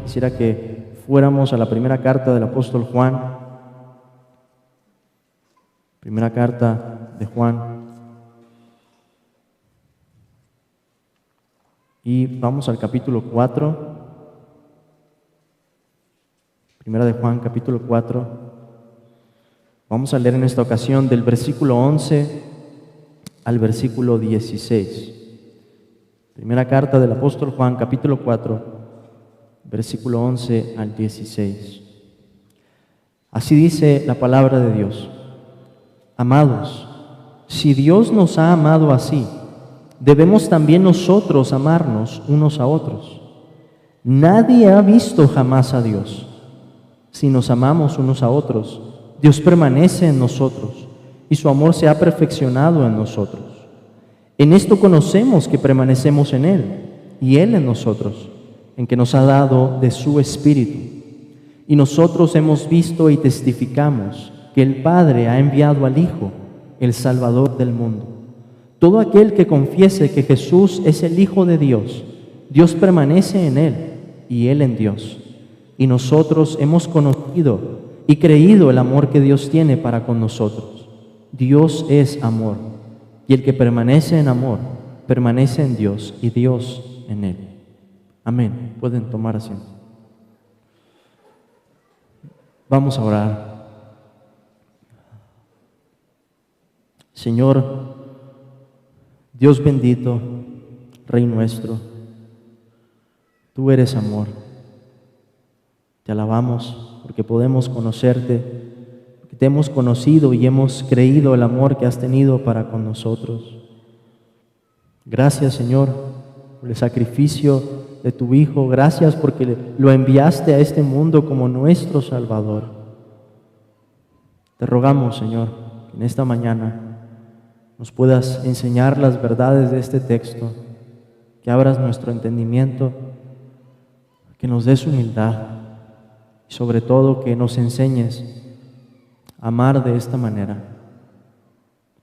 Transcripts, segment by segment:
quisiera que fuéramos a la primera carta del apóstol Juan. Primera carta de Juan. Y vamos al capítulo 4. Primera de Juan, capítulo 4. Vamos a leer en esta ocasión del versículo 11 al versículo 16. Primera carta del apóstol Juan, capítulo 4, versículo 11 al 16. Así dice la palabra de Dios. Amados, si Dios nos ha amado así, debemos también nosotros amarnos unos a otros. Nadie ha visto jamás a Dios. Si nos amamos unos a otros, Dios permanece en nosotros y su amor se ha perfeccionado en nosotros. En esto conocemos que permanecemos en Él y Él en nosotros, en que nos ha dado de su Espíritu. Y nosotros hemos visto y testificamos que el Padre ha enviado al Hijo, el Salvador del mundo. Todo aquel que confiese que Jesús es el Hijo de Dios, Dios permanece en Él y Él en Dios. Y nosotros hemos conocido y creído el amor que Dios tiene para con nosotros. Dios es amor, y el que permanece en amor, permanece en Dios y Dios en Él. Amén. Pueden tomar asiento. Vamos a orar. Señor, Dios bendito, Rey nuestro, tú eres amor. Te alabamos porque podemos conocerte, porque te hemos conocido y hemos creído el amor que has tenido para con nosotros. Gracias, Señor, por el sacrificio de tu Hijo. Gracias porque lo enviaste a este mundo como nuestro Salvador. Te rogamos, Señor, que en esta mañana nos puedas enseñar las verdades de este texto, que abras nuestro entendimiento, que nos des humildad y sobre todo que nos enseñes a amar de esta manera.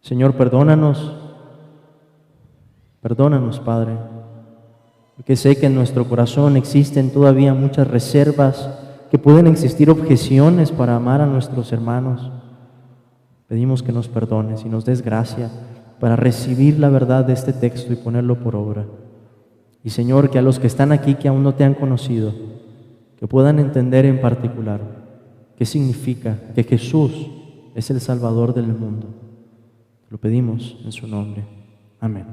Señor, perdónanos, Padre, porque sé que en nuestro corazón existen todavía muchas reservas, que pueden existir objeciones para amar a nuestros hermanos. Pedimos que nos perdones y nos des gracia para recibir la verdad de este texto y ponerlo por obra. Y Señor, que a los que están aquí que aún no te han conocido, que puedan entender en particular qué significa que Jesús es el Salvador del mundo. Te lo pedimos en su nombre. Amén.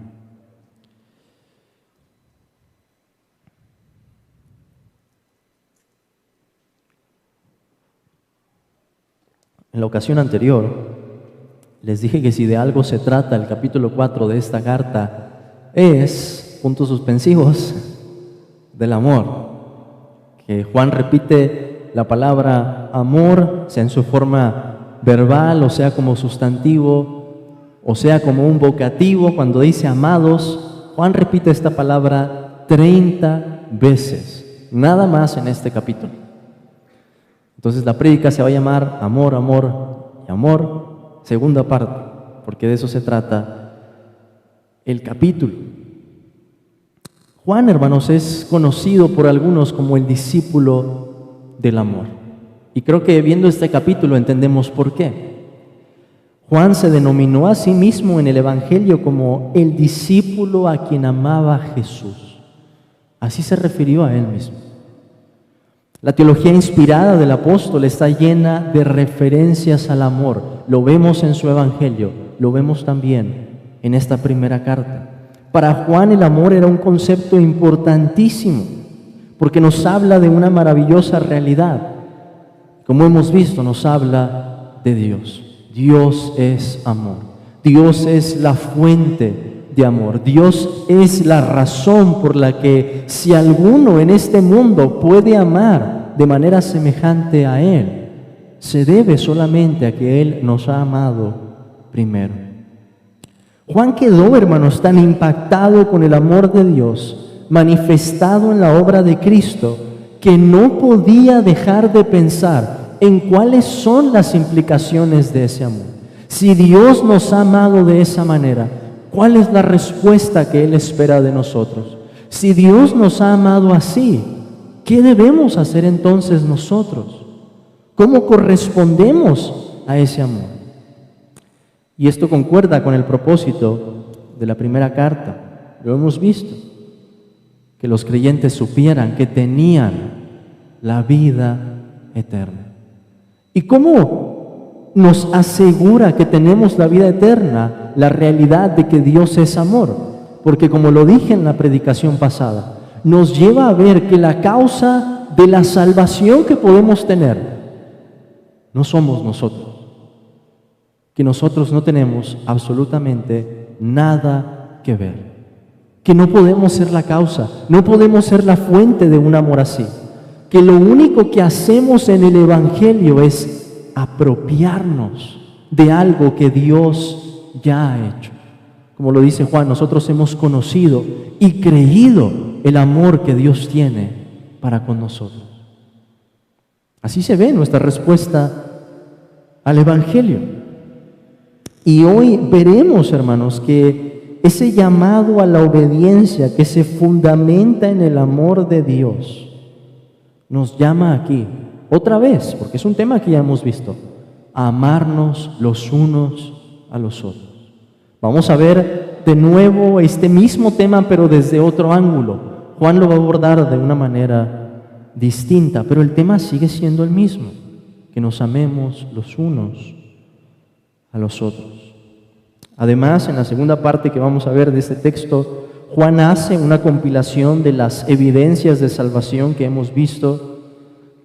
En la ocasión anterior, les dije que si de algo se trata el capítulo 4 de esta carta, es, puntos suspensivos, del amor. Que Juan repite la palabra amor, sea en su forma verbal, o sea como sustantivo, o sea como un vocativo. Cuando dice amados, Juan repite esta palabra 30 veces, nada más en este capítulo. Entonces la prédica se va a llamar amor, amor y amor, segunda parte, porque de eso se trata el capítulo. Juan, hermanos, es conocido por algunos como el discípulo del amor. Y creo que viendo este capítulo entendemos por qué. Juan se denominó a sí mismo en el Evangelio como el discípulo a quien amaba Jesús. Así se refirió a él mismo. La teología inspirada del apóstol está llena de referencias al amor. Lo vemos en su Evangelio, lo vemos también en esta primera carta. Para Juan el amor era un concepto importantísimo, porque nos habla de una maravillosa realidad. Como hemos visto, nos habla de Dios. Dios es amor. Dios es la fuente de amor. Dios es la razón por la que si alguno en este mundo puede amar de manera semejante a Él, se debe solamente a que Él nos ha amado primero. Juan quedó, hermanos, tan impactado con el amor de Dios manifestado en la obra de Cristo que no podía dejar de pensar en cuáles son las implicaciones de ese amor. Si Dios nos ha amado de esa manera, ¿cuál es la respuesta que Él espera de nosotros? Si Dios nos ha amado así, ¿qué debemos hacer entonces nosotros? ¿Cómo correspondemos a ese amor? Y esto concuerda con el propósito de la primera carta. Lo hemos visto, que los creyentes supieran que tenían la vida eterna. ¿Y cómo nos asegura que tenemos la vida eterna? La realidad de que Dios es amor. Porque como lo dije en la predicación pasada, nos lleva a ver que la causa de la salvación que podemos tener no somos nosotros, que nosotros no tenemos absolutamente nada que ver, que no podemos ser la causa, no podemos ser la fuente de un amor así, que lo único que hacemos en el Evangelio es apropiarnos de algo que Dios ya ha hecho. Como lo dice Juan, nosotros hemos conocido y creído el amor que Dios tiene para con nosotros. Así se ve nuestra respuesta al Evangelio. Y hoy veremos, hermanos, que ese llamado a la obediencia que se fundamenta en el amor de Dios nos llama aquí, otra vez, porque es un tema que ya hemos visto, a amarnos los unos a los otros. Vamos a ver de nuevo este mismo tema, pero desde otro ángulo. Juan lo va a abordar de una manera distinta, pero el tema sigue siendo el mismo, que nos amemos los unos a los otros. Además, en la segunda parte que vamos a ver de este texto, Juan hace una compilación de las evidencias de salvación que hemos visto,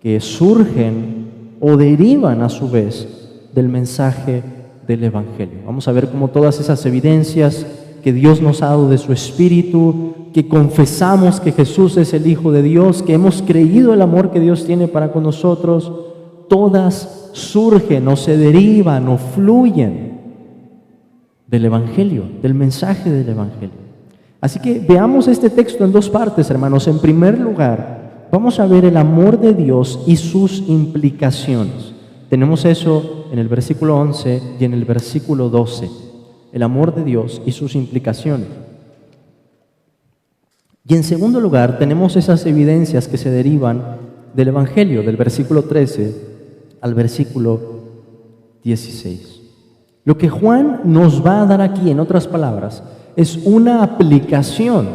que surgen o derivan a su vez del mensaje del Evangelio. Vamos a ver cómo todas esas evidencias que Dios nos ha dado de su Espíritu, que confesamos que Jesús es el Hijo de Dios, que hemos creído el amor que Dios tiene para con nosotros, todas surgen o se derivan o fluyen del Evangelio, del mensaje del Evangelio. Así que veamos este texto en dos partes, hermanos. En primer lugar, vamos a ver el amor de Dios y sus implicaciones. Tenemos eso en el versículo 11 y en el versículo 12. El amor de Dios y sus implicaciones. Y en segundo lugar, tenemos esas evidencias que se derivan del Evangelio, del versículo 13 al versículo 16. Lo que Juan nos va a dar aquí, en otras palabras, es una aplicación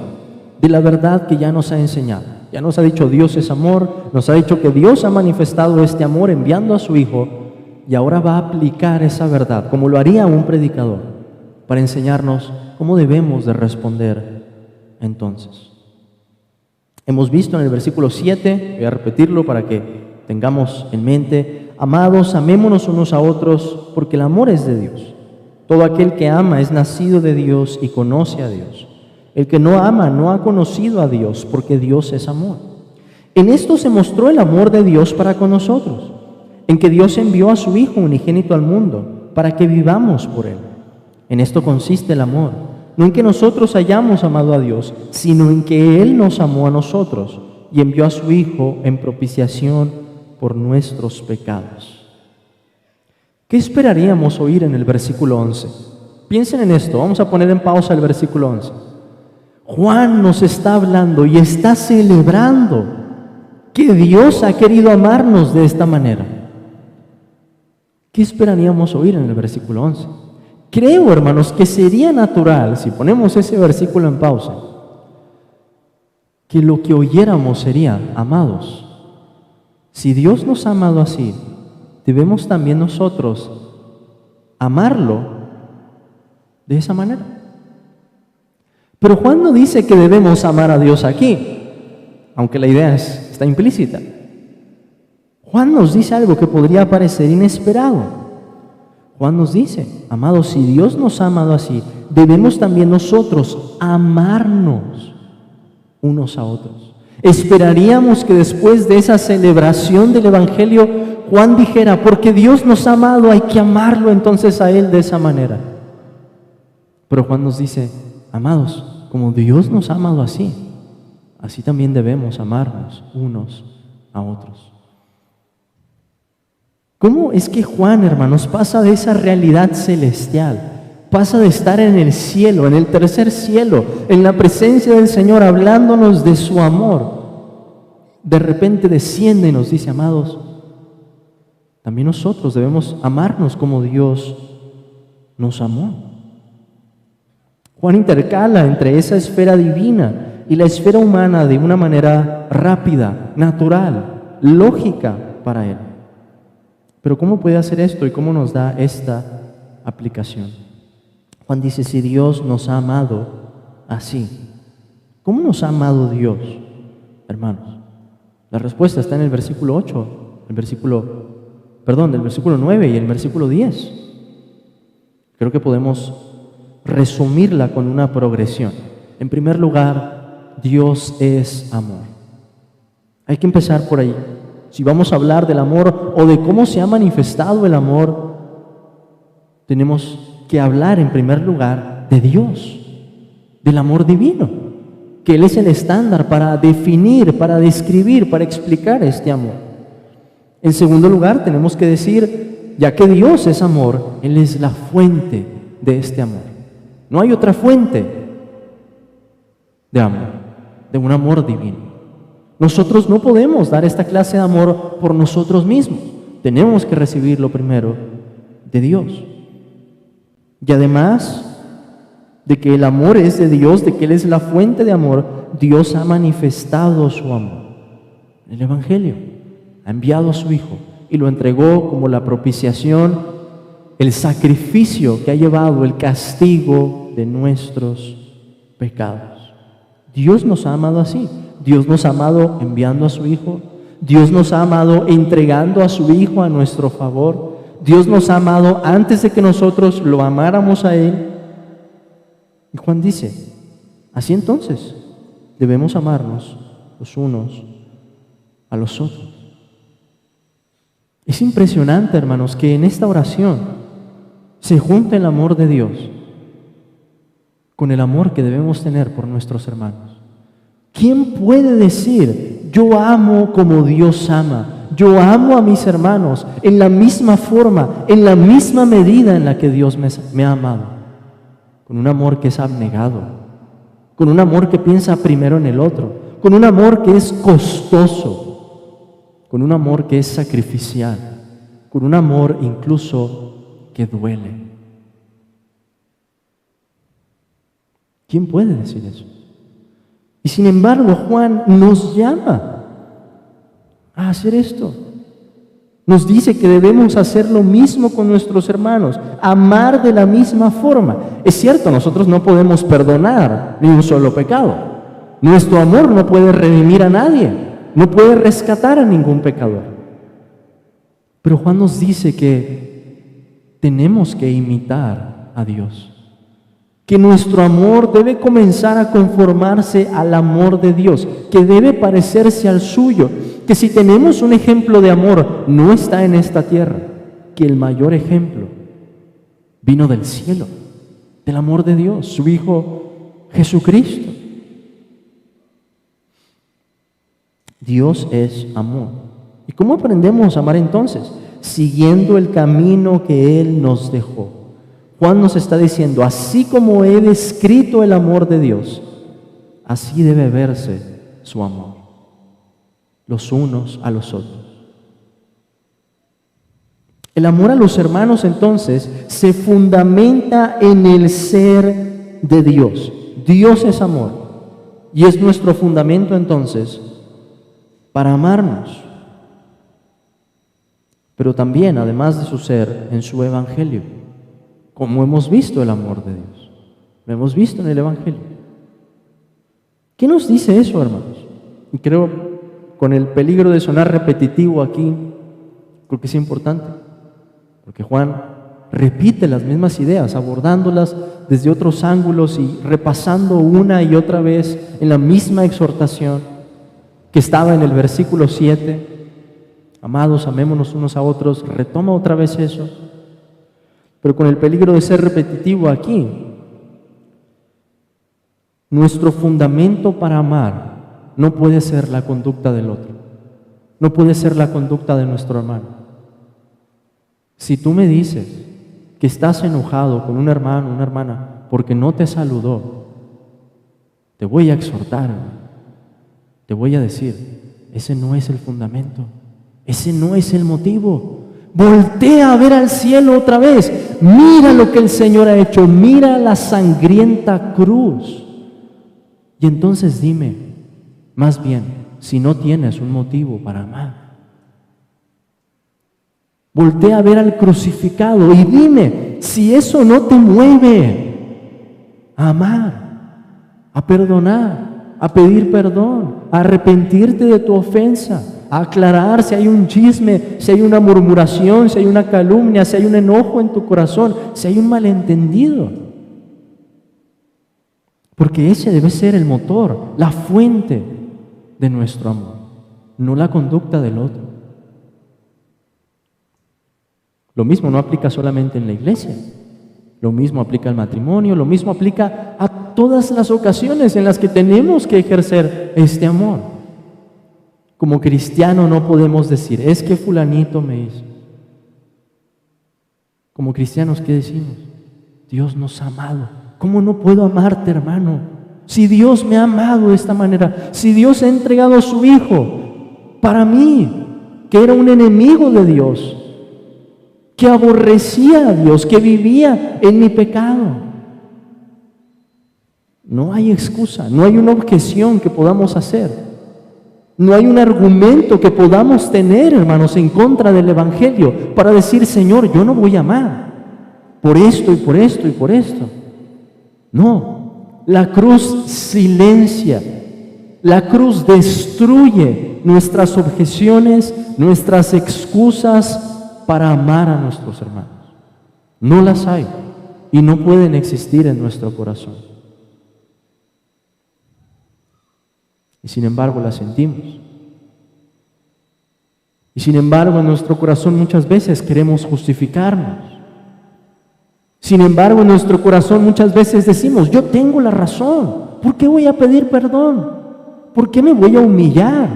de la verdad que ya nos ha enseñado. Ya nos ha dicho Dios es amor, nos ha dicho que Dios ha manifestado este amor enviando a su Hijo, y ahora va a aplicar esa verdad, como lo haría un predicador, para enseñarnos cómo debemos de responder entonces. Hemos visto en el versículo 7, voy a repetirlo para que tengamos en mente: amados, amémonos unos a otros, porque el amor es de Dios. Todo aquel que ama es nacido de Dios y conoce a Dios. El que no ama no ha conocido a Dios, porque Dios es amor. En esto se mostró el amor de Dios para con nosotros, en que Dios envió a su Hijo unigénito al mundo, para que vivamos por Él. En esto consiste el amor, no en que nosotros hayamos amado a Dios, sino en que Él nos amó a nosotros y envió a su Hijo en propiciación por nuestros pecados. ¿Qué esperaríamos oír en el versículo 11? Piensen en esto, vamos a poner en pausa el versículo 11. Juan nos está hablando y está celebrando que Dios ha querido amarnos de esta manera. ¿Qué esperaríamos oír en el versículo 11? Creo, hermanos, que sería natural, si ponemos ese versículo en pausa, que lo que oyéramos sería: amados, si Dios nos ha amado así, debemos también nosotros amarlo de esa manera. Pero Juan no dice que debemos amar a Dios aquí, aunque la idea está implícita. Juan nos dice algo que podría parecer inesperado. Juan nos dice: amados, si Dios nos ha amado así, debemos también nosotros amarnos unos a otros. Esperaríamos que después de esa celebración del Evangelio, Juan dijera: porque Dios nos ha amado, hay que amarlo entonces a Él de esa manera. Pero Juan nos dice: amados, como Dios nos ha amado así, así también debemos amarnos unos a otros. ¿Cómo es que Juan, hermanos, pasa de esa realidad celestial, pasa de estar en el cielo, en el tercer cielo, en la presencia del Señor, hablándonos de su amor, de repente desciende y nos dice: amados, también nosotros debemos amarnos como Dios nos amó. Juan intercala entre esa esfera divina y la esfera humana de una manera rápida, natural, lógica para él. Pero ¿cómo puede hacer esto y cómo nos da esta aplicación? Juan dice: si Dios nos ha amado así, ¿cómo nos ha amado Dios, hermanos? La respuesta está en el versículo 8, el versículo 9 y el versículo 10. Creo que podemos resumirla con una progresión. En primer lugar, Dios es amor. Hay que empezar por ahí. Si vamos a hablar del amor o de cómo se ha manifestado el amor, tenemos que hablar en primer lugar de Dios, del amor divino, que Él es el estándar para definir, para describir, para explicar este amor. En segundo lugar, tenemos que decir, ya que Dios es amor, Él es la fuente de este amor. No hay otra fuente de amor, de un amor divino. Nosotros no podemos dar esta clase de amor por nosotros mismos. Tenemos que recibirlo primero de Dios. Y además de que el amor es de Dios, de que Él es la fuente de amor, Dios ha manifestado su amor en el Evangelio. Ha enviado a su Hijo y lo entregó como la propiciación, el sacrificio que ha llevado el castigo de nuestros pecados. Dios nos ha amado así. Dios nos ha amado enviando a su Hijo. Dios nos ha amado entregando a su Hijo a nuestro favor. Dios nos ha amado antes de que nosotros lo amáramos a Él. Y Juan dice: así entonces debemos amarnos los unos a los otros. Es impresionante, hermanos, que en esta oración se junta el amor de Dios con el amor que debemos tener por nuestros hermanos. ¿Quién puede decir: yo amo como Dios ama, yo amo a mis hermanos en la misma forma, en la misma medida en la que Dios me ha amado? Con un amor que es abnegado, con un amor que piensa primero en el otro, con un amor que es costoso, con un amor que es sacrificial, con un amor incluso que duele. ¿Quién puede decir eso? Y sin embargo, Juan nos llama a hacer esto. Nos dice que debemos hacer lo mismo con nuestros hermanos, amar de la misma forma. Es cierto, nosotros no podemos perdonar ni un solo pecado. Nuestro amor no puede redimir a nadie, no puede rescatar a ningún pecador. Pero Juan nos dice que tenemos que imitar a Dios, que nuestro amor debe comenzar a conformarse al amor de Dios, que debe parecerse al suyo, que si tenemos un ejemplo de amor no está en esta tierra, que el mayor ejemplo vino del cielo, del amor de Dios, su Hijo Jesucristo. Dios es amor. ¿Y cómo aprendemos a amar entonces? Siguiendo el camino que Él nos dejó. Juan nos está diciendo: así como he descrito el amor de Dios, así debe verse su amor, los unos a los otros. El amor a los hermanos entonces se fundamenta en el ser de Dios. Dios es amor y es nuestro fundamento entonces para amarnos. Pero también, además de su ser, en su evangelio, como hemos visto el amor de Dios. Lo hemos visto en el Evangelio. ¿Qué nos dice eso, hermanos? Y creo, con el peligro de sonar repetitivo aquí, creo que es importante, porque Juan repite las mismas ideas, abordándolas desde otros ángulos y repasando una y otra vez en la misma exhortación que estaba en el versículo 7. Amados, amémonos unos a otros. Retoma otra vez eso, pero con el peligro de ser repetitivo aquí. Nuestro fundamento para amar no puede ser la conducta del otro, no puede ser la conducta de nuestro hermano. Si tú me dices que estás enojado con un hermano o una hermana porque no te saludó, te voy a exhortar, te voy a decir: ese no es el fundamento, ese no es el motivo. Voltea a ver al cielo otra vez, mira lo que el Señor ha hecho, mira la sangrienta cruz. Y entonces dime, más bien, si no tienes un motivo para amar, voltea a ver al crucificado y dime si eso no te mueve a amar, a perdonar, a pedir perdón, a arrepentirte de tu ofensa, a aclarar si hay un chisme, si hay una murmuración, si hay una calumnia, si hay un enojo en tu corazón, si hay un malentendido. Porque ese debe ser el motor, la fuente de nuestro amor, no la conducta del otro. Lo mismo no aplica solamente en la iglesia, lo mismo aplica al matrimonio, lo mismo aplica a todas las ocasiones en las que tenemos que ejercer este amor. Como cristiano no podemos decir, es que fulanito me hizo. Como cristianos, ¿qué decimos? Dios nos ha amado. ¿Cómo no puedo amarte, hermano? Si Dios me ha amado de esta manera, si Dios ha entregado a su Hijo para mí, que era un enemigo de Dios, que aborrecía a Dios, que vivía en mi pecado. No hay excusa, no hay una objeción que podamos hacer. No hay un argumento que podamos tener, hermanos, en contra del Evangelio para decir, Señor, yo no voy a amar por esto y por esto y por esto. No, la cruz silencia, la cruz destruye nuestras objeciones, nuestras excusas para amar a nuestros hermanos. No las hay y no pueden existir en nuestro corazón. Y sin embargo las sentimos. Y sin embargo en nuestro corazón muchas veces queremos justificarnos. Sin embargo en nuestro corazón muchas veces decimos, yo tengo la razón, ¿por qué voy a pedir perdón? ¿Por qué me voy a humillar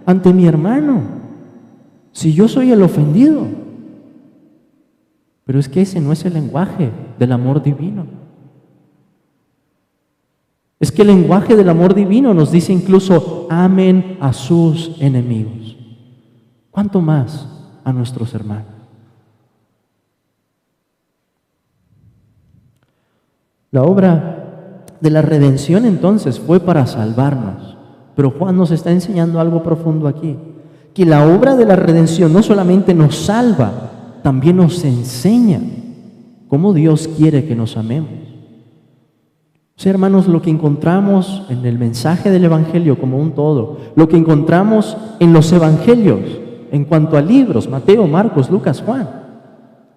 ante mi hermano si yo soy el ofendido? Pero es que ese no es el lenguaje del amor divino. Es que el lenguaje del amor divino nos dice incluso, amen a sus enemigos. ¿Cuánto más a nuestros hermanos? La obra de la redención entonces fue para salvarnos. Pero Juan nos está enseñando algo profundo aquí. Que la obra de la redención no solamente nos salva, también nos enseña cómo Dios quiere que nos amemos. Sí, hermanos, lo que encontramos en el mensaje del Evangelio como un todo, lo que encontramos en los Evangelios, en cuanto a libros, Mateo, Marcos, Lucas, Juan,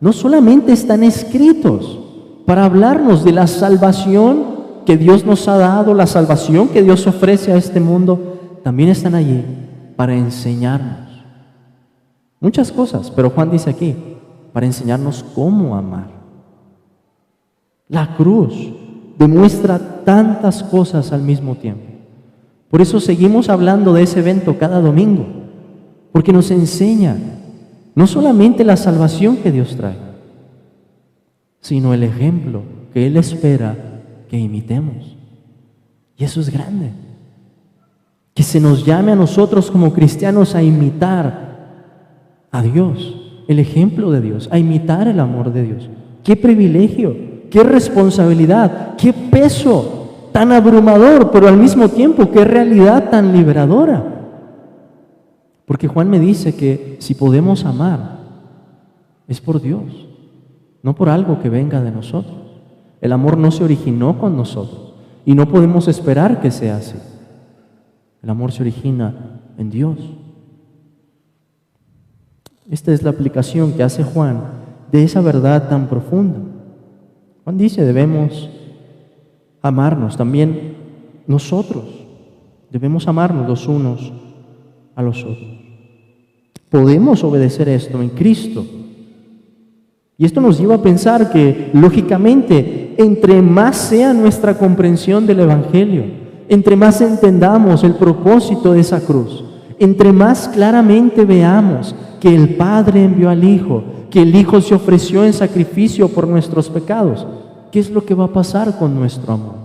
no solamente están escritos para hablarnos de la salvación que Dios nos ha dado, la salvación que Dios ofrece a este mundo, también están allí para enseñarnos muchas cosas, pero Juan dice aquí, para enseñarnos cómo amar. La cruz demuestra tantas cosas al mismo tiempo. Por eso seguimos hablando de ese evento cada domingo, porque nos enseña no solamente la salvación que Dios trae, sino el ejemplo que Él espera que imitemos. Y eso es grande. Que se nos llame a nosotros como cristianos a imitar a Dios, el ejemplo de Dios, a imitar el amor de Dios. ¡Qué privilegio! ¡Qué responsabilidad! ¡Qué peso tan abrumador! Pero al mismo tiempo, ¡qué realidad tan liberadora! Porque Juan me dice que si podemos amar, es por Dios, no por algo que venga de nosotros. El amor no se originó con nosotros y no podemos esperar que sea así. El amor se origina en Dios. Esta es la aplicación que hace Juan de esa verdad tan profunda. Juan dice, debemos amarnos también nosotros. Debemos amarnos los unos a los otros. Podemos obedecer esto en Cristo. Y esto nos lleva a pensar que, lógicamente, entre más sea nuestra comprensión del Evangelio, entre más entendamos el propósito de esa cruz, entre más claramente veamos que el Padre envió al Hijo, que el Hijo se ofreció en sacrificio por nuestros pecados, ¿qué es lo que va a pasar con nuestro amor?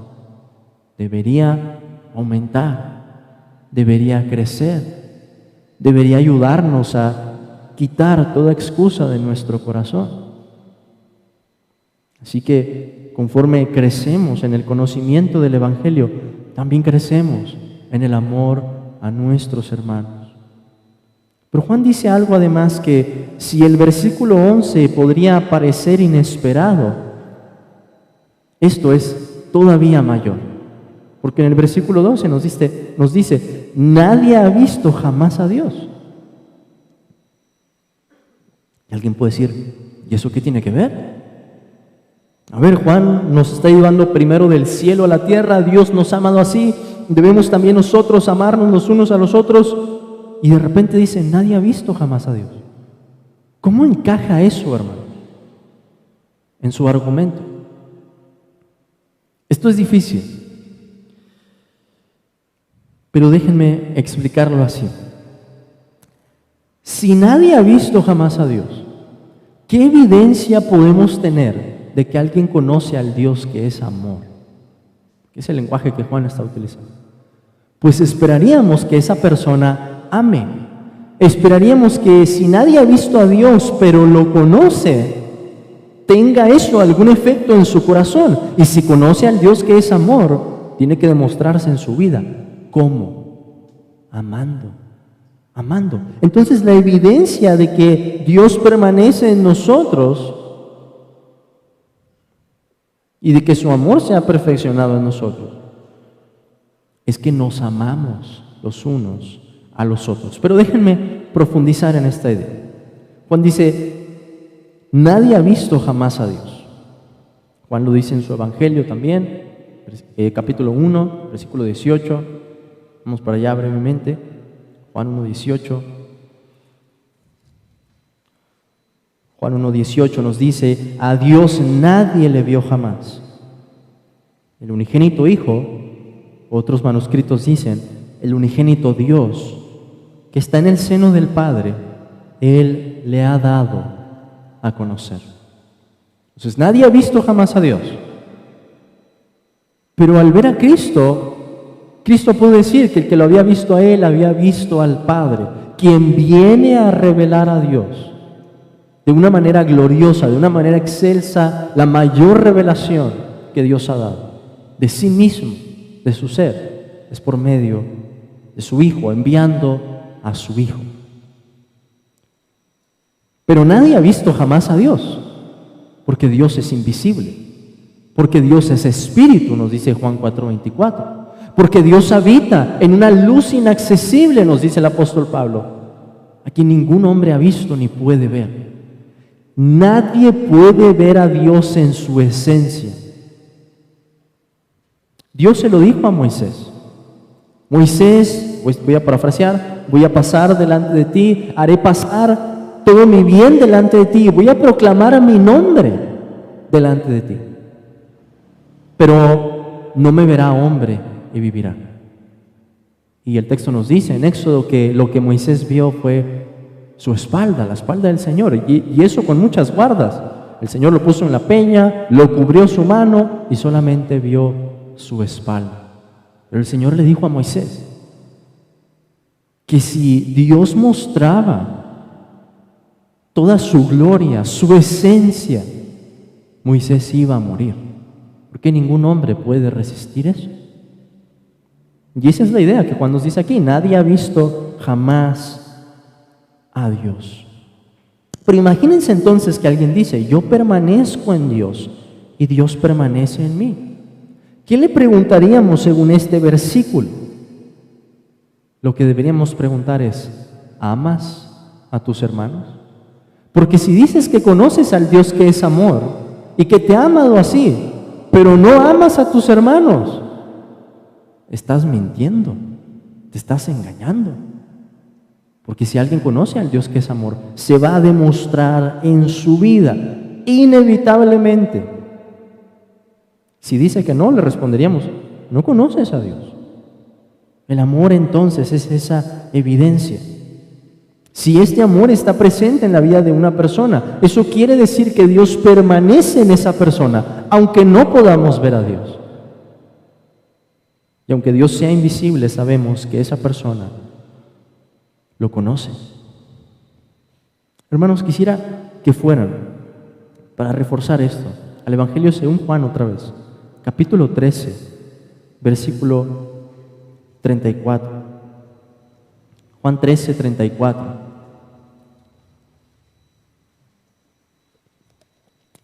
Debería aumentar, debería crecer, debería ayudarnos a quitar toda excusa de nuestro corazón. Así que conforme crecemos en el conocimiento del Evangelio, también crecemos en el amor a nuestros hermanos. Pero Juan dice algo además, que si el versículo 11 podría parecer inesperado, esto es todavía mayor. Porque en el versículo 12 nos dice, nadie ha visto jamás a Dios. Y alguien puede decir, ¿y eso qué tiene que ver? A ver, Juan nos está llevando primero del cielo a la tierra, Dios nos ha amado así, debemos también nosotros amarnos los unos a los otros, y de repente dice, nadie ha visto jamás a Dios. ¿Cómo encaja eso, hermano, en su argumento? Esto es difícil, pero déjenme explicarlo así. Si nadie ha visto jamás a Dios, ¿qué evidencia podemos tener de que alguien conoce al Dios que es amor? Que es el lenguaje que Juan está utilizando. Pues esperaríamos que esa persona ame. Esperaríamos que si nadie ha visto a Dios, pero lo conoce, tenga eso algún efecto en su corazón. Y si conoce al Dios que es amor, tiene que demostrarse en su vida. ¿Cómo? Amando. Entonces la evidencia de que Dios permanece en nosotros y de que su amor se ha perfeccionado en nosotros es que nos amamos los unos a los otros. Pero déjenme profundizar en esta idea. Juan dice, nadie ha visto jamás a Dios. Juan lo dice en su Evangelio también, capítulo 1, versículo 18. Vamos para allá brevemente. Juan 1:18. Juan 1:18 nos dice, a Dios nadie le vio jamás. El unigénito Hijo, otros manuscritos dicen, el unigénito Dios, que está en el seno del Padre, Él le ha dado a conocer. Entonces nadie ha visto jamás a Dios. Pero al ver a Cristo, Cristo puede decir que el que lo había visto a Él, había visto al Padre, quien viene a revelar a Dios de una manera gloriosa, de una manera excelsa, la mayor revelación que Dios ha dado de sí mismo, de su ser, es por medio de su Hijo, enviando a su Hijo. Pero nadie ha visto jamás a Dios, porque Dios es invisible, porque Dios es espíritu, nos dice Juan 4:24. Porque Dios habita en una luz inaccesible, nos dice el apóstol Pablo, a quien ningún hombre ha visto ni puede ver. Nadie puede ver a Dios en su esencia. Dios se lo dijo a Moisés. Moisés, pues voy a parafrasear, voy a pasar delante de ti, haré pasar todo mi bien delante de ti, voy a proclamar mi nombre delante de ti. Pero no me verá hombre y vivirá. Y el texto nos dice en Éxodo que lo que Moisés vio fue su espalda, la espalda del Señor, y eso con muchas guardas. El Señor lo puso en la peña, lo cubrió su mano y solamente vio su espalda. Pero el Señor le dijo a Moisés que si Dios mostraba toda su gloria, su esencia, Moisés iba a morir, porque ningún hombre puede resistir eso. Y esa es la idea que Juan nos dice aquí, nadie ha visto jamás a Dios. Pero imagínense entonces que alguien dice, yo permanezco en Dios y Dios permanece en mí. ¿Qué le preguntaríamos según este versículo? Lo que deberíamos preguntar es, ¿amas a tus hermanos? Porque si dices que conoces al Dios que es amor y que te ha amado así, pero no amas a tus hermanos, estás mintiendo, te estás engañando. Porque si alguien conoce al Dios que es amor, se va a demostrar en su vida, inevitablemente. Si dice que no, le responderíamos, no conoces a Dios. El amor entonces es esa evidencia. Si este amor está presente en la vida de una persona, eso quiere decir que Dios permanece en esa persona, aunque no podamos ver a Dios. Y aunque Dios sea invisible, sabemos que esa persona lo conoce. Hermanos, quisiera que fueran, para reforzar esto, al Evangelio según Juan otra vez, capítulo 13, versículo 34. Juan 13, 34.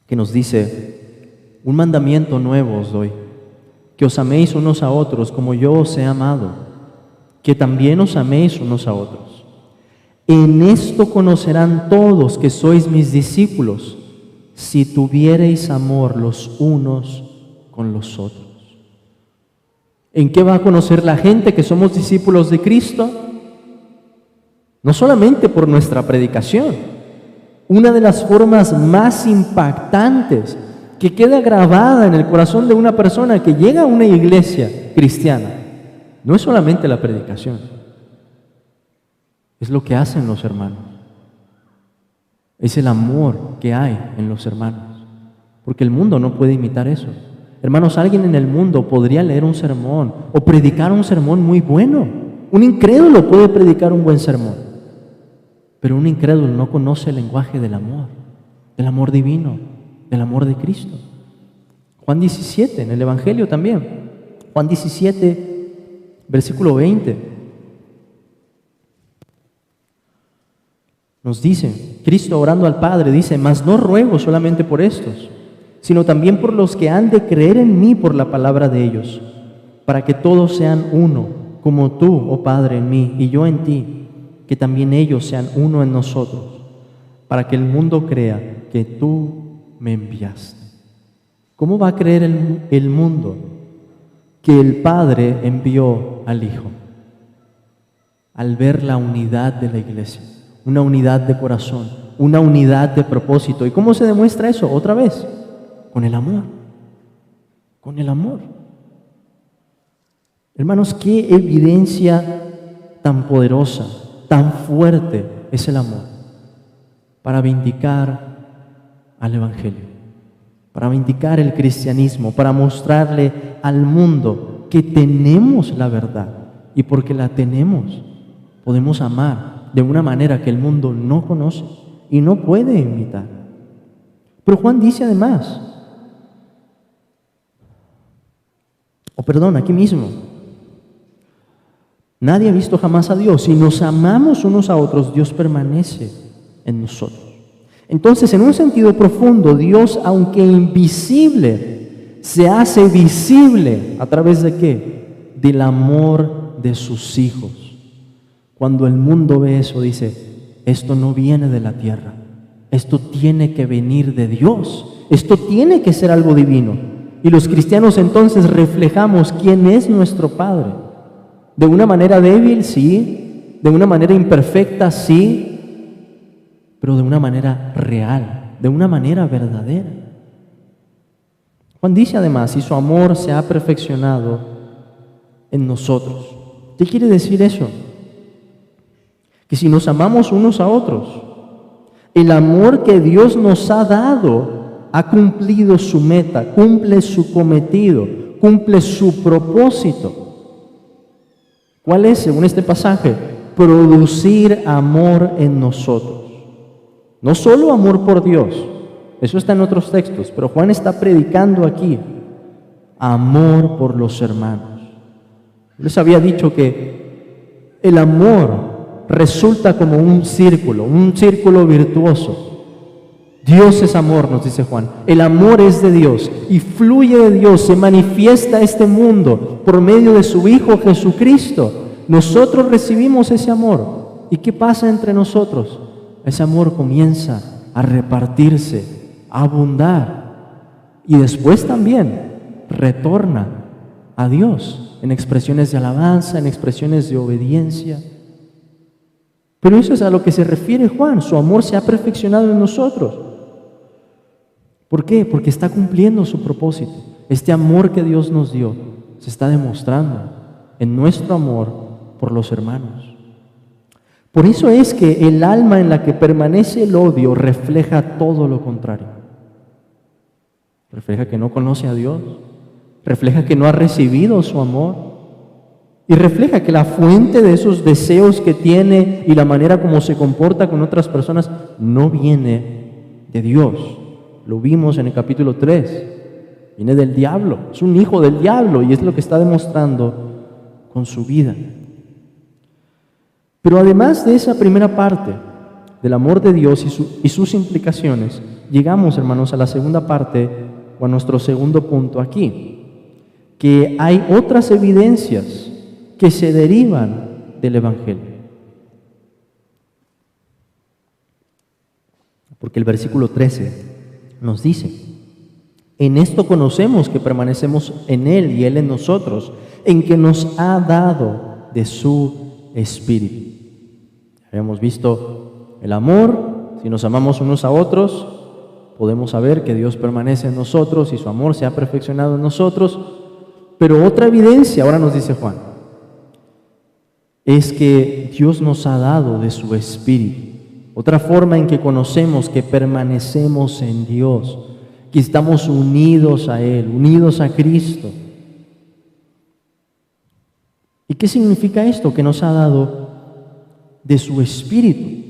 Que nos dice: un mandamiento nuevo os doy, que os améis unos a otros como yo os he amado, que también os améis unos a otros. En esto conocerán todos que sois mis discípulos, si tuviereis amor los unos con los otros. ¿En qué va a conocer la gente que somos discípulos de Cristo? No solamente por nuestra predicación. Una de las formas más impactantes que queda grabada en el corazón de una persona que llega a una iglesia cristiana no es solamente la predicación, es lo que hacen los hermanos, es el amor que hay en los hermanos, porque el mundo no puede imitar eso. Hermanos, alguien en el mundo podría leer un sermón o predicar un sermón muy bueno. Un incrédulo puede predicar un buen sermón. Pero un incrédulo no conoce el lenguaje del amor divino, del amor de Cristo. Juan 17, en el Evangelio también. Juan 17, versículo 20. Nos dice, Cristo orando al Padre, dice: mas no ruego solamente por estos, sino también por los que han de creer en mí por la palabra de ellos, para que todos sean uno, como tú, oh Padre, en mí y yo en ti, que también ellos sean uno en nosotros, para que el mundo crea que tú me enviaste. ¿Cómo va a creer el mundo que el Padre envió al Hijo? Al ver la unidad de la iglesia, una unidad de corazón, una unidad de propósito. ¿Y cómo se demuestra eso? Otra vez, con el amor. Con el amor. Hermanos, qué evidencia tan poderosa, tan fuerte es el amor para vindicar al Evangelio, para vindicar el cristianismo, para mostrarle al mundo que tenemos la verdad y porque la tenemos, podemos amar de una manera que el mundo no conoce y no puede imitar. Pero Juan dice además, aquí mismo, nadie ha visto jamás a Dios. Si nos amamos unos a otros, Dios permanece en nosotros. Entonces, en un sentido profundo, Dios, aunque invisible, se hace visible ¿a través de qué? Del amor de sus hijos. Cuando el mundo ve eso, dice: esto no viene de la tierra, esto tiene que venir de Dios, esto tiene que ser algo divino. Y los cristianos entonces reflejamos quién es nuestro Padre. De una manera débil, sí, de una manera imperfecta, sí, pero de una manera real, de una manera verdadera. Juan dice además: y su amor se ha perfeccionado en nosotros. ¿Qué quiere decir eso? Que si nos amamos unos a otros, el amor que Dios nos ha dado ha cumplido su meta, cumple su cometido, cumple su propósito. ¿Cuál es, según este pasaje? Producir amor en nosotros. No solo amor por Dios, eso está en otros textos, pero Juan está predicando aquí amor por los hermanos. Les había dicho que el amor resulta como un círculo virtuoso. Dios es amor, nos dice Juan. El amor es de Dios y fluye de Dios, se manifiesta a este mundo por medio de su Hijo Jesucristo. Nosotros recibimos ese amor. ¿Y qué pasa entre nosotros? Ese amor comienza a repartirse, a abundar, y después también retorna a Dios en expresiones de alabanza, en expresiones de obediencia. Pero eso es a lo que se refiere Juan. Su amor se ha perfeccionado en nosotros. ¿Por qué? Porque está cumpliendo su propósito. Este amor que Dios nos dio se está demostrando en nuestro amor por los hermanos. Por eso es que el alma en la que permanece el odio refleja todo lo contrario. Refleja que no conoce a Dios, refleja que no ha recibido su amor, Y refleja que la fuente de esos deseos que tiene y la manera como se comporta con otras personas no viene de Dios. Lo vimos en el capítulo 3. Viene del diablo, es un hijo del diablo y es lo que está demostrando con su vida. Pero además de esa primera parte del amor de Dios y sus implicaciones, llegamos, hermanos, a la segunda parte o a nuestro segundo punto aquí, que hay otras evidencias que se derivan del Evangelio. Porque el versículo 13 nos dice: en esto conocemos que permanecemos en Él y Él en nosotros, en que nos ha dado de su Espíritu. Habíamos visto el amor. Si nos amamos unos a otros, podemos saber que Dios permanece en nosotros y su amor se ha perfeccionado en nosotros. Pero otra evidencia, ahora nos dice Juan, es que Dios nos ha dado de su Espíritu. Otra forma en que conocemos que permanecemos en Dios, que estamos unidos a Él, unidos a Cristo. ¿Y qué significa esto? Que nos ha dado de su Espíritu.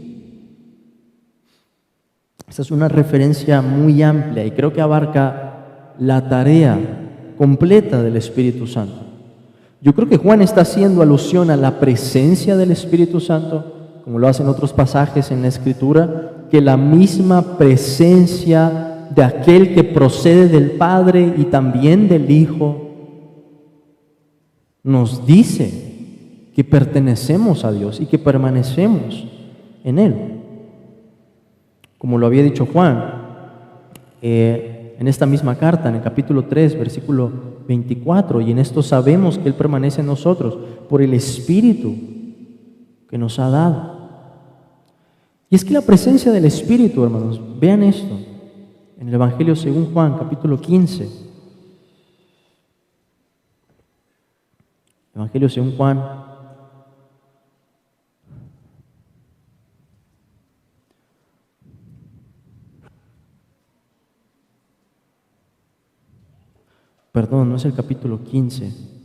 Esta es una referencia muy amplia y creo que abarca la tarea completa del Espíritu Santo. Yo creo que Juan está haciendo alusión a la presencia del Espíritu Santo, como lo hacen otros pasajes en la Escritura, que la misma presencia de aquel que procede del Padre y también del Hijo nos dice que pertenecemos a Dios y que permanecemos en Él. Como lo había dicho Juan en esta misma carta, en el capítulo 3, versículo 24, y en esto sabemos que Él permanece en nosotros por el Espíritu que nos ha dado. Y es que la presencia del Espíritu, hermanos, vean esto, en el Evangelio según Juan, capítulo 15. Evangelio según Juan, perdón, no es el capítulo 15.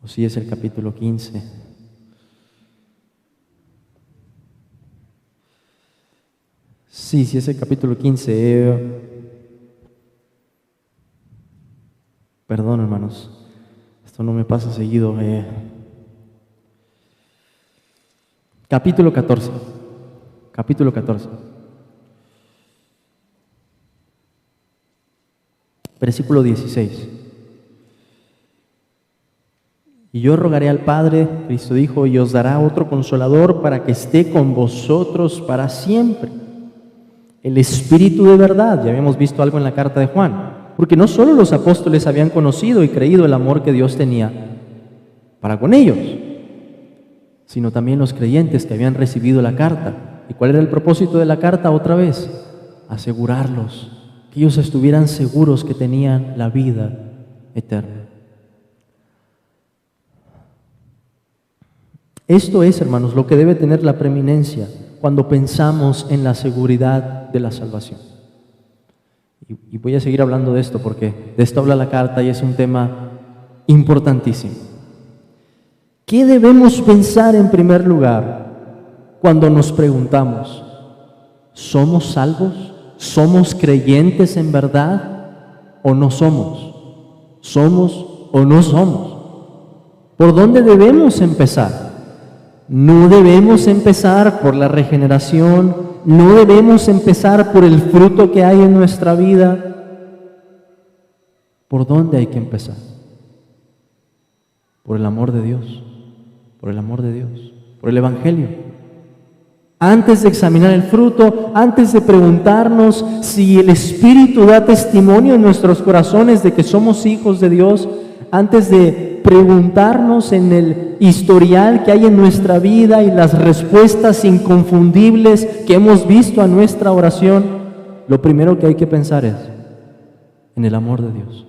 O sí es el capítulo 15. Sí es el capítulo 15. Perdón, hermanos, esto no me pasa seguido. Capítulo 14. Capítulo 14. Versículo 16. Y yo rogaré al Padre, Cristo dijo, y os dará otro consolador para que esté con vosotros para siempre. El Espíritu de verdad. Ya habíamos visto algo en la carta de Juan. Porque no solo los apóstoles habían conocido y creído el amor que Dios tenía para con ellos, sino también los creyentes que habían recibido la carta. ¿Y cuál era el propósito de la carta? Otra vez, asegurarlos, que ellos estuvieran seguros que tenían la vida eterna. Esto es, hermanos, lo que debe tener la preeminencia cuando pensamos en la seguridad de la salvación. Y voy a seguir hablando de esto porque de esto habla la carta y es un tema importantísimo. ¿Qué debemos pensar en primer lugar cuando nos preguntamos, ¿somos salvos? ¿Somos creyentes en verdad o no somos? ¿Somos o no somos? ¿Por dónde debemos empezar? No debemos empezar por la regeneración, no debemos empezar por el fruto que hay en nuestra vida. ¿Por dónde hay que empezar? Por el amor de Dios, por el amor de Dios, por el Evangelio. Antes de examinar el fruto, antes de preguntarnos si el Espíritu da testimonio en nuestros corazones de que somos hijos de Dios, antes de preguntarnos en el historial que hay en nuestra vida y las respuestas inconfundibles que hemos visto a nuestra oración, lo primero que hay que pensar es en el amor de Dios,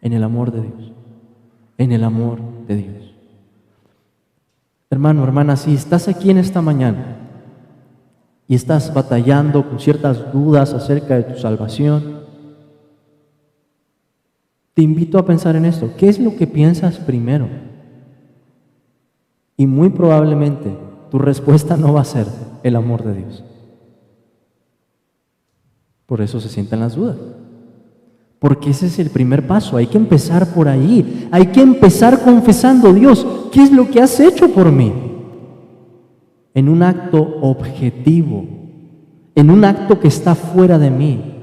en el amor de Dios, en el amor de Dios. Hermano, hermana, si estás aquí en esta mañana y estás batallando con ciertas dudas acerca de tu salvación, te invito a pensar en esto. ¿Qué es lo que piensas primero? Y muy probablemente tu respuesta no va a ser el amor de Dios. Por eso se sientan las dudas. Porque ese es el primer paso. Hay que empezar por ahí. Hay que empezar confesando: Dios, ¿qué es lo que has hecho por mí? En un acto objetivo, en un acto que está fuera de mí.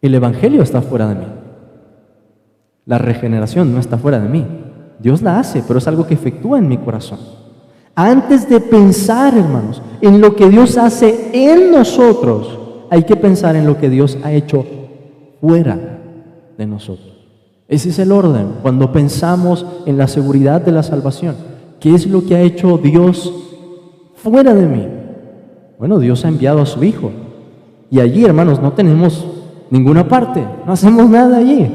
El Evangelio está fuera de mí. La regeneración no está fuera de mí. Dios la hace, pero es algo que efectúa en mi corazón. Antes de pensar, hermanos, en lo que Dios hace en nosotros, hay que pensar en lo que Dios ha hecho fuera de nosotros. Ese es el orden. Cuando pensamos en la seguridad de la salvación, ¿qué es lo que ha hecho Dios fuera de mí? Bueno, Dios ha enviado a su Hijo. Y allí, hermanos, no tenemos ninguna parte, no hacemos nada allí.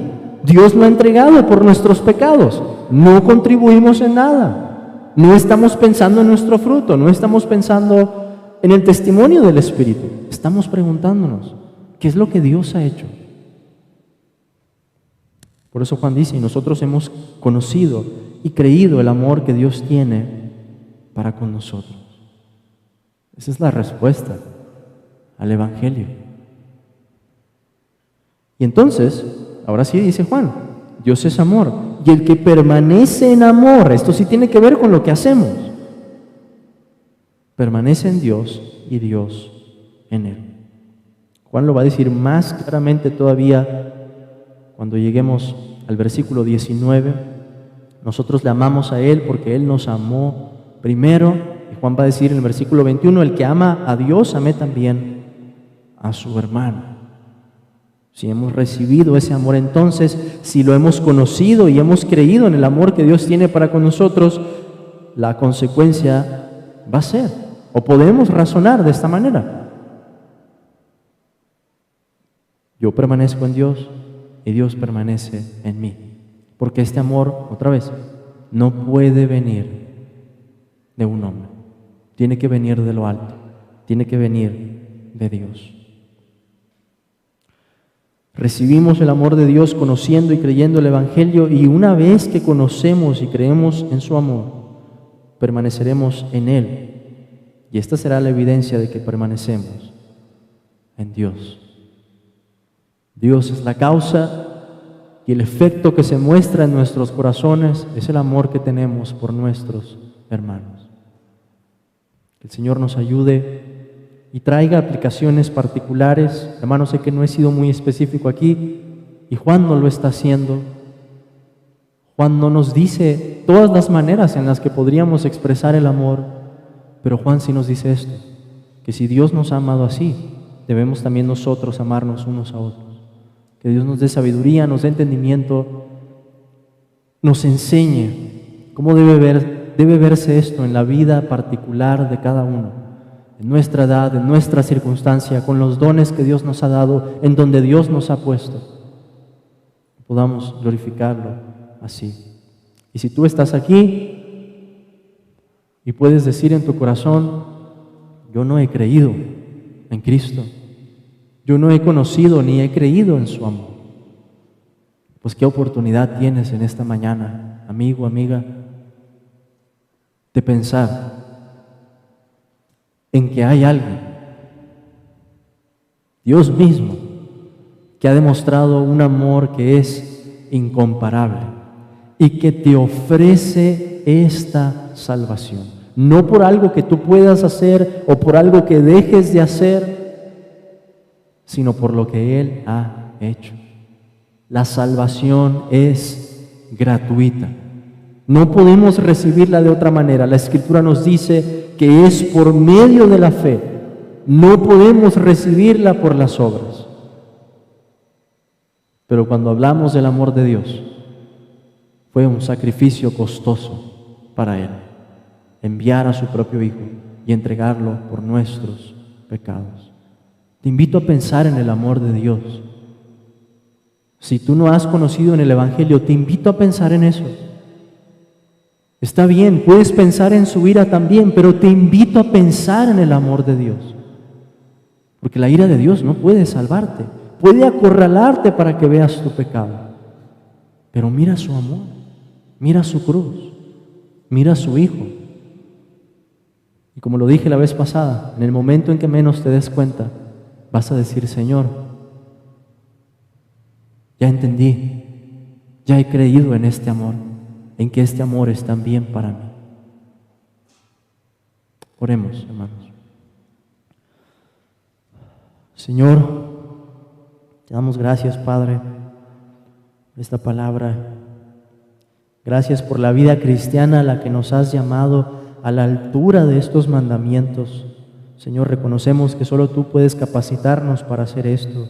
Dios lo ha entregado por nuestros pecados. No contribuimos en nada. No estamos pensando en nuestro fruto, no estamos pensando en el testimonio del Espíritu. Estamos preguntándonos, ¿qué es lo que Dios ha hecho? Por eso Juan dice: y nosotros hemos conocido y creído el amor que Dios tiene para con nosotros. Esa es la respuesta al Evangelio. Y entonces, ahora sí dice Juan, Dios es amor, y el que permanece en amor, esto sí tiene que ver con lo que hacemos, permanece en Dios y Dios en él. Juan lo va a decir más claramente todavía cuando lleguemos al versículo 19. Nosotros le amamos a Él porque Él nos amó primero. Y Juan va a decir en el versículo 21, el que ama a Dios, ame también a su hermano. Si hemos recibido ese amor, entonces, si lo hemos conocido y hemos creído en el amor que Dios tiene para con nosotros, la consecuencia va a ser, o podemos razonar de esta manera: yo permanezco en Dios y Dios permanece en mí. Porque este amor, otra vez, no puede venir de un hombre. Tiene que venir de lo alto. Tiene que venir de Dios. Recibimos el amor de Dios conociendo y creyendo el Evangelio, y una vez que conocemos y creemos en su amor, permaneceremos en Él. Y esta será la evidencia de que permanecemos en Dios. Dios es la causa, y el efecto que se muestra en nuestros corazones es el amor que tenemos por nuestros hermanos. Que el Señor nos ayude y traiga aplicaciones particulares. Hermanos, sé que no he sido muy específico aquí, y Juan no lo está haciendo. Juan no nos dice todas las maneras en las que podríamos expresar el amor, pero Juan sí nos dice esto: que si Dios nos ha amado así, debemos también nosotros amarnos unos a otros. Que Dios nos dé sabiduría, nos dé entendimiento, nos enseñe cómo debe verse esto en la vida particular de cada uno, en nuestra edad, en nuestra circunstancia, con los dones que Dios nos ha dado, en donde Dios nos ha puesto. Podamos glorificarlo así. Y si tú estás aquí y puedes decir en tu corazón: yo no he creído en Cristo, yo no he conocido ni he creído en su amor, pues qué oportunidad tienes en esta mañana, amigo, amiga, de pensar en que hay alguien, Dios mismo, que ha demostrado un amor que es incomparable y que te ofrece esta salvación. No por algo que tú puedas hacer o por algo que dejes de hacer, sino por lo que Él ha hecho. La salvación es gratuita. No podemos recibirla de otra manera. La Escritura nos dice que es por medio de la fe. No podemos recibirla por las obras. Pero cuando hablamos del amor de Dios, fue un sacrificio costoso para Él, enviar a su propio Hijo y entregarlo por nuestros pecados. Te invito a pensar en el amor de Dios. Si tú no has conocido en el Evangelio, te invito a pensar en eso. Está bien, puedes pensar en su ira también, pero te invito a pensar en el amor de Dios. Porque la ira de Dios no puede salvarte, puede acorralarte para que veas tu pecado. Pero mira su amor, mira su cruz, mira a su Hijo. Y como lo dije la vez pasada, en el momento en que menos te des cuenta, vas a decir: Señor, ya entendí, ya he creído en este amor, en que este amor es también para mí. Oremos, hermanos. Señor, te damos gracias, Padre, por esta palabra. Gracias por la vida cristiana a la que nos has llamado a la altura de estos mandamientos. Señor, reconocemos que solo tú puedes capacitarnos para hacer esto.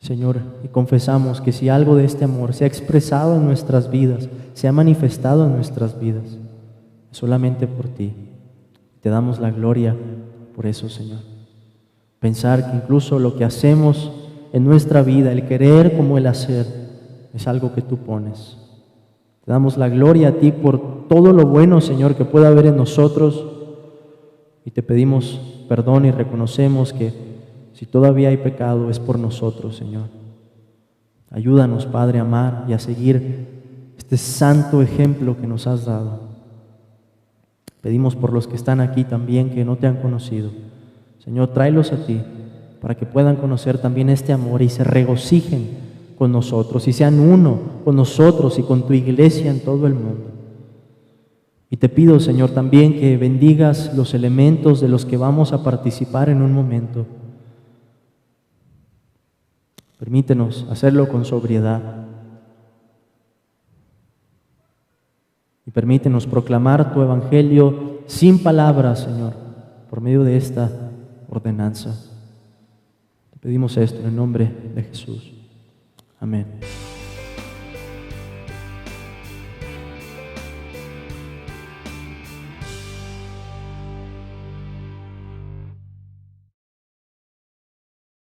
Señor, y confesamos que si algo de este amor se ha expresado en nuestras vidas, se ha manifestado en nuestras vidas, es solamente por ti. Te damos la gloria por eso, Señor. Pensar que incluso lo que hacemos en nuestra vida, el querer como el hacer, es algo que tú pones. Te damos la gloria a ti por todo lo bueno, Señor, que pueda haber en nosotros, y te pedimos perdón y reconocemos que si todavía hay pecado es por nosotros, Señor. Ayúdanos, Padre, a amar y a seguir este santo ejemplo que nos has dado. Pedimos por los que están aquí también que no te han conocido. Señor, tráelos a ti para que puedan conocer también este amor y se regocijen con nosotros y sean uno con nosotros y con tu iglesia en todo el mundo. Y te pido, Señor, también que bendigas los elementos de los que vamos a participar en un momento. Permítenos hacerlo con sobriedad y permítenos proclamar tu evangelio sin palabras, Señor, por medio de esta ordenanza. Te pedimos esto en el nombre de Jesús. Amén.